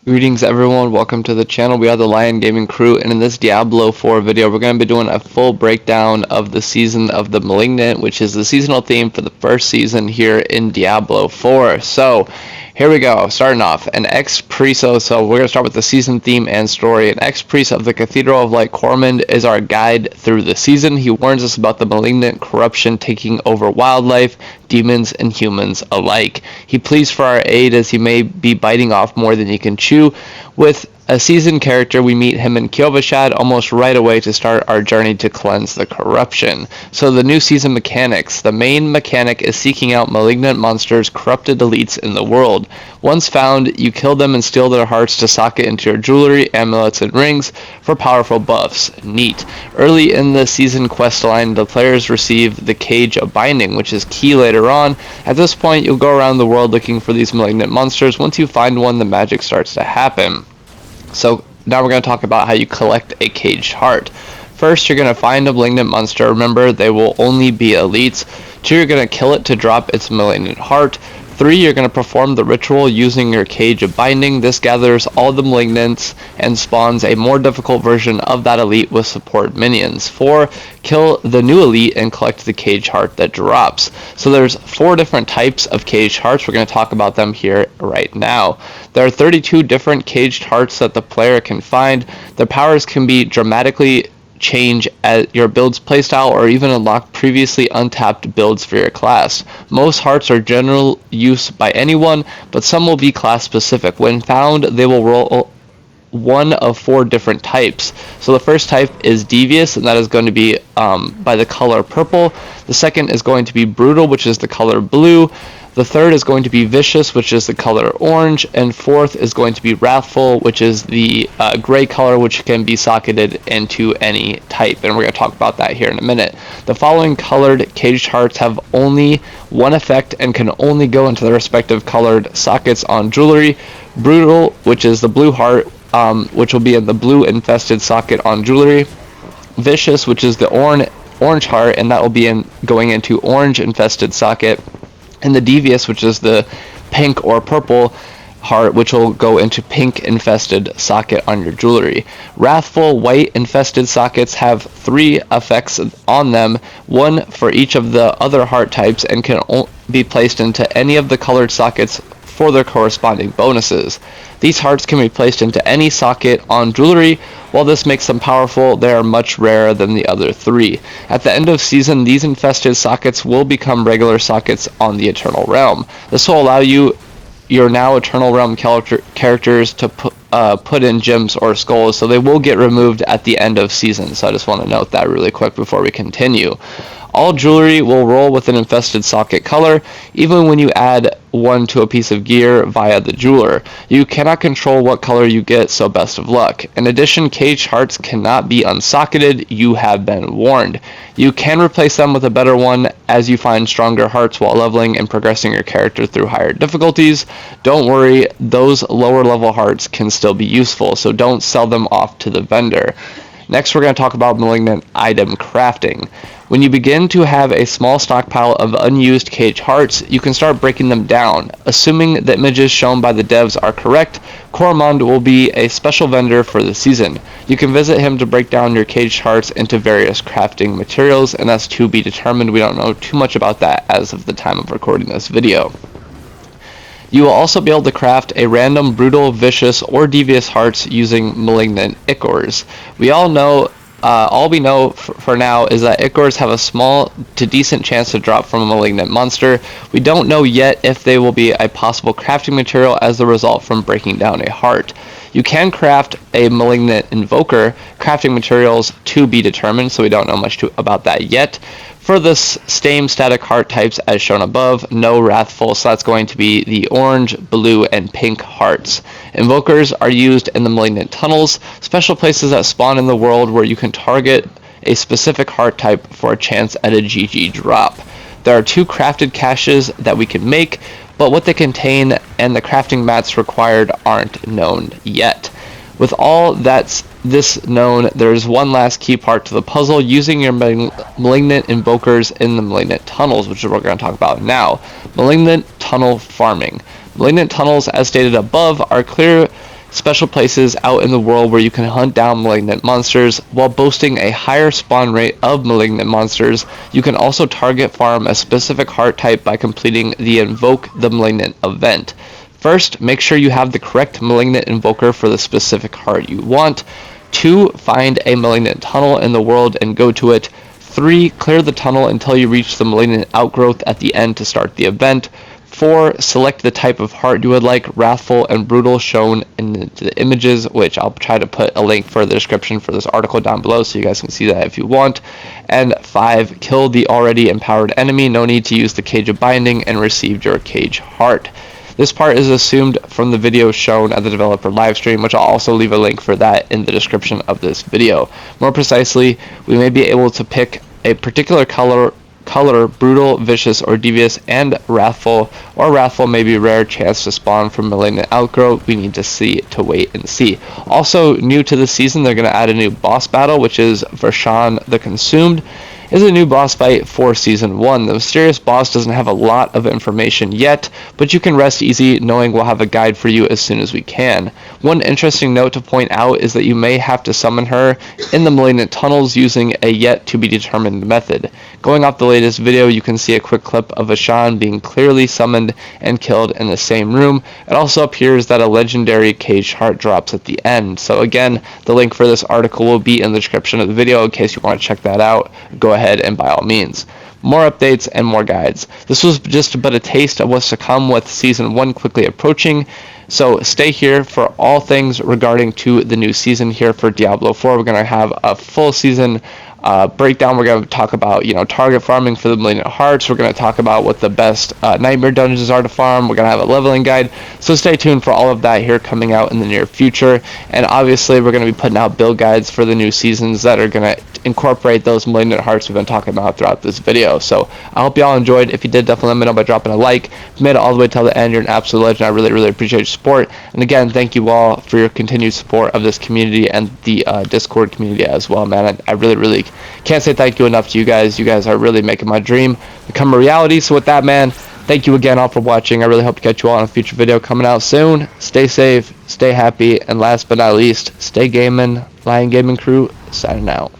Greetings everyone, welcome to the channel. We are the Lion Gaming crew, and in this Diablo 4 video we're going to be doing a full breakdown of the season of the Malignant, which is the seasonal theme for the first season here in Diablo 4. So here we go, starting off, an ex-priest, so we're going to start with the season theme and story. An ex-priest of the Cathedral of Light, Cormond, is our guide through the season. He warns us about the malignant corruption taking over wildlife, demons, and humans alike. He pleads for our aid as he may be biting off more than he can chew. With a seasoned character, we meet him in Kyovashad almost right away to start our journey to cleanse the corruption. So the new season mechanics. The main mechanic is seeking out malignant monsters, corrupted elites in the world. Once found, you kill them and steal their hearts to sock it into your jewelry, amulets, and rings for powerful buffs. Neat. Early in the season quest line, the players receive the Cage of Binding, which is key later on. At this point, you'll go around the world looking for these malignant monsters. Once you find one, the magic starts to happen. So now we're going to talk about how you collect a caged heart. First, you're going to find a malignant monster. Remember, they will only be elites. 2, you're going to kill it to drop its malignant heart. 3, you're going to perform the ritual using your Cage of Binding. This gathers all the malignants and spawns a more difficult version of that elite with support minions. 4, kill the new elite and collect the cage heart that drops. So there's 4 different types of caged hearts. We're going to talk about them here right now. There are 32 different caged hearts that the player can find. Their powers can be dramatically change at your build's playstyle or even unlock previously untapped builds for your class. Most hearts are general use by anyone, but some will be class specific. When found, they will roll one of 4 different types. So the first type is devious, and that is going to be by the color purple. The second is going to be brutal, which is the color blue. The third is going to be vicious, which is the color orange, and 4th is going to be wrathful, which is the gray color, which can be socketed into any type, and we're going to talk about that here in a minute. The following colored caged hearts have only one effect and can only go into the respective colored sockets on jewelry. Brutal, which is the blue heart, which will be in the blue infested socket on jewelry. Vicious, which is the orange heart, and that will be going into orange infested socket. And the devious, which is the pink or purple heart, which will go into pink infested socket on your jewelry. Wrathful white infested sockets have 3 effects on them, 1 for each of the other heart types, and can be placed into any of the colored sockets for their corresponding bonuses. These hearts can be placed into any socket on jewelry. While this makes them powerful, they are much rarer than the other 3. At the end of season, these infested sockets will become regular sockets on the Eternal Realm. This will allow your now Eternal Realm characters to put in gems or skulls, so they will get removed at the end of season. So I just want to note that really quick before we continue. All jewelry will roll with an infested socket color, even when you add one to a piece of gear via the jeweler. You cannot control what color you get, so best of luck. In addition, caged hearts cannot be unsocketed. You have been warned. You can replace them with a better one as you find stronger hearts while leveling and progressing your character through higher difficulties. Don't worry, those lower level hearts can still be useful, so don't sell them off to the vendor. Next, we're going to talk about malignant item crafting. When you begin to have a small stockpile of unused cage hearts, you can start breaking them down. Assuming the images shown by the devs are correct, Cormond will be a special vendor for the season. You can visit him to break down your caged hearts into various crafting materials, and that's to be determined. We don't know too much about that as of the time of recording this video. You will also be able to craft a random brutal, vicious, or devious hearts using malignant ichors. All we know for now is that ichors have a small to decent chance to drop from a malignant monster. We don't know yet if they will be a possible crafting material as the result from breaking down a heart. You can craft a malignant invoker. Crafting materials to be determined, so we don't know much about that yet. For the same static heart types as shown above, no wrathful, so that's going to be the orange, blue, and pink hearts. Invokers are used in the malignant tunnels, special places that spawn in the world where you can target a specific heart type for a chance at a GG drop. There are 2 crafted caches that we can make, but what they contain and the crafting mats required aren't known yet. With all this known, there's one last key part to the puzzle: using your malignant invokers in the malignant tunnels, which is what we're going to talk about now. Malignant tunnel farming. Malignant tunnels, as stated above, are clear special places out in the world where you can hunt down malignant monsters. While boasting a higher spawn rate of malignant monsters, you can also target farm a specific heart type by completing the Invoke the Malignant event. First, make sure you have the correct Malignant Invoker for the specific heart you want. 2. Find a Malignant tunnel in the world and go to it. 3. Clear the tunnel until you reach the Malignant outgrowth at the end to start the event. 4. Select the type of heart you would like, Wrathful and Brutal, shown in the images, which I'll try to put a link for the description for this article down below so you guys can see that if you want. And 5. Kill the already empowered enemy, no need to use the Cage of Binding, and receive your Cage Heart. This part is assumed from the video shown at the developer livestream, which I'll also leave a link for that in the description of this video. More precisely, we may be able to pick a particular color, Brutal, Vicious, or Devious, and Wrathful, or Wrathful may be rare chance to spawn from Malignant outgrowth. We need to wait and see. Also, new to this season, they're going to add a new boss battle, which is Vershan the Consumed. Is a new boss fight for Season 1. The mysterious boss doesn't have a lot of information yet, but you can rest easy knowing we'll have a guide for you as soon as we can. One interesting note to point out is that you may have to summon her in the Malignant tunnels using a yet-to-be-determined method. Going off the latest video, you can see a quick clip of Ashan being clearly summoned and killed in the same room. It also appears that a legendary Caged Heart drops at the end. So again, the link for this article will be in the description of the video in case you want to check that out. Go ahead and by all means. More updates and more guides. This was just but a taste of what's to come with Season 1 quickly approaching. So stay here for all things regarding to the new season here for Diablo 4. We're going to have a full season breakdown. We're going to talk about, target farming for the Malignant Hearts. We're going to talk about what the best nightmare dungeons are to farm. We're going to have a leveling guide. So stay tuned for all of that here coming out in the near future. And obviously we're going to be putting out build guides for the new seasons that are going to incorporate those Malignant Hearts we've been talking about throughout this video. So I hope y'all enjoyed. If you did, definitely let me know by dropping a like. If you made it all the way till the end, you're an absolute legend. I really, really appreciate your support. And again, thank you all for your continued support of this community and the Discord community as well, man. I really, really can't say thank you enough to you guys. You guys are really making my dream become a reality. So with that, man, thank you again all for watching. I really hope to catch you all in a future video coming out soon. Stay safe, stay happy, and last but not least, stay gaming. Lion Gaming Crew, signing out.